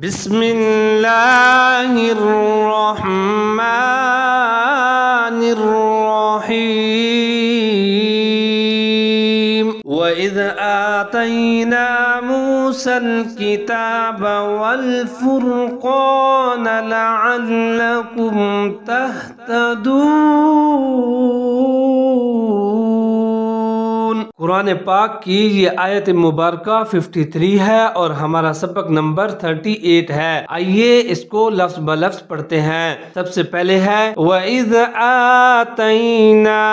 بسم اللہ الرحمن الرحیم وَإِذْ آتَيْنَا مُوسَى الْكِتَابَ وَالْفُرْقَانَ لَعَلَّكُمْ تَهْتَدُونَ۔ قرآن پاک کی یہ آیت مبارکہ 53 ہے اور ہمارا سبق نمبر 38 ہے۔ آئیے اس کو لفظ بلفظ پڑھتے ہیں۔ سب سے پہلے ہے وَإِذْ آتَيْنَا،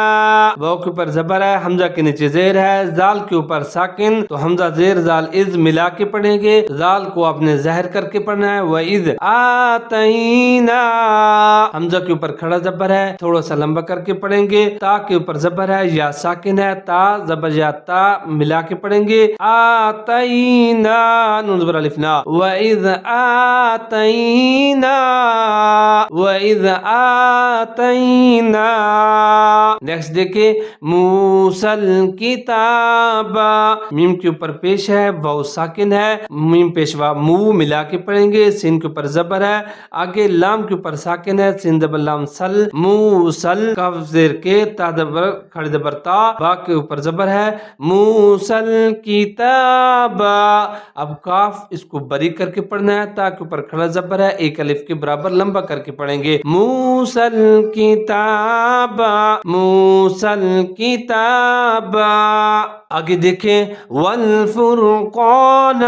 واو کے اوپر زبر ہے، حمزہ کے نیچے زیر ہے، زال کے اوپر ساکن، تو حمزہ زیر زال از ملا کے پڑھیں گے، زال کو آپ نے ظاہر کر کے پڑھنا ہے۔ وَإِذْ آتَيْنَا، حمزہ کے اوپر کھڑا زبر ہے، تھوڑا سا لمبا کر کے پڑھیں گے، تا کے اوپر زبر ہے، یا ساکن ہے، تا زبر یا تا ملا کے پڑھیں گے۔ آتَيْنَا، نون زبر الف نا، وَإِذْ آتَيْنَا، وَإِذْ آتَيْنَا۔ نیکسٹ دیکھیں موسیٰ الکتاب، میم کے اوپر پیش ہے، واو ساکن ہے، میم پیش وا مو ملا کے پڑھیں گے، سین کے اوپر زبر ہے، آگے لام کے اوپر ساکن ہے، سین زبر لام سل، موسل، کاف زیر کے، تا زبر کھڑی زبر تا، با کے اوپر زبر ہے، موسیٰ الکتاب۔ اب کاف اس کو بریک کر کے پڑھنا ہے، تا کے اوپر کھڑا زبر ہے، ایک الف کے برابر لمبا کر کے پڑھیں گے، موسیٰ الکتاب، موسیٰ الکتاب۔ آگے دیکھیں والفرقان،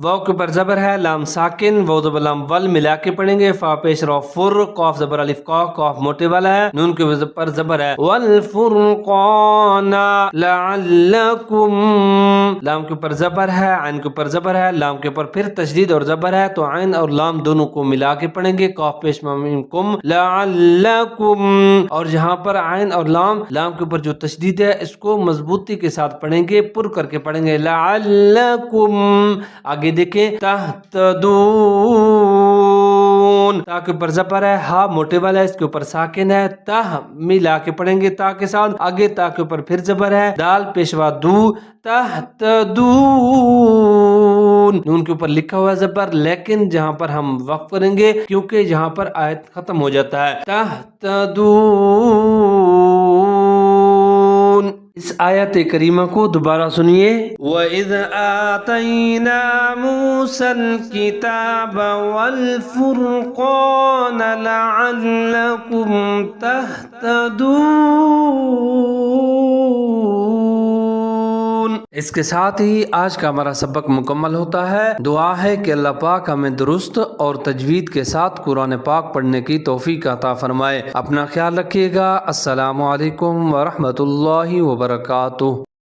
واو کے اوپر زبر ہے، لام ساکن، واو زبر لام ول ملا کے پڑھیں گے، فا پیش رو فر، قاف زبر الف قاف، قاف موٹے والا ہے، نون کے اوپر زبر ہے، والفرقان لعلکم، لام کے اوپر زبر ہے، عین کے اوپر زبر ہے، لام کے اوپر پھر تشدید اور زبر ہے، تو عین اور لام دونوں کو ملا کے پڑھیں گے، قاف پیش میم کم، لعلکم، اور جہاں پر عین اور لام کے اوپر جو تشدید ہے اس کو مضبوطی کے ساتھ پڑھیں گے، پر کر کے پڑھیں گے، لعلکم۔ آگے دیکھیں تہتدون، تا کے اوپر زبر ہے، ہا موٹے والا ہے، اس کے اوپر ساکن ہے، تہ ملا کے پڑھیں گے تا کے ساتھ، آگے تا کے اوپر پھر زبر ہے، دال پیشوا دو، تہتدون، نون کے اوپر لکھا ہوا زبر، لیکن جہاں پر ہم وقف کریں گے کیونکہ جہاں پر آیت ختم ہو جاتا ہے، تہتدون۔ اس آیت کریمہ کو دوبارہ سنیے، وَإِذْ آتَيْنَا مُوسَى الْكِتَابَ وَالْفُرْقَانَ لَعَلَّكُمْ تَهْتَدُونَ۔ اس کے ساتھ ہی آج کا ہمارا سبق مکمل ہوتا ہے۔ دعا ہے کہ اللہ پاک ہمیں درست اور تجوید کے ساتھ قرآن پاک پڑھنے کی توفیق عطا فرمائے۔ اپنا خیال رکھیے گا۔ السلام علیکم ورحمۃ اللہ وبرکاتہ۔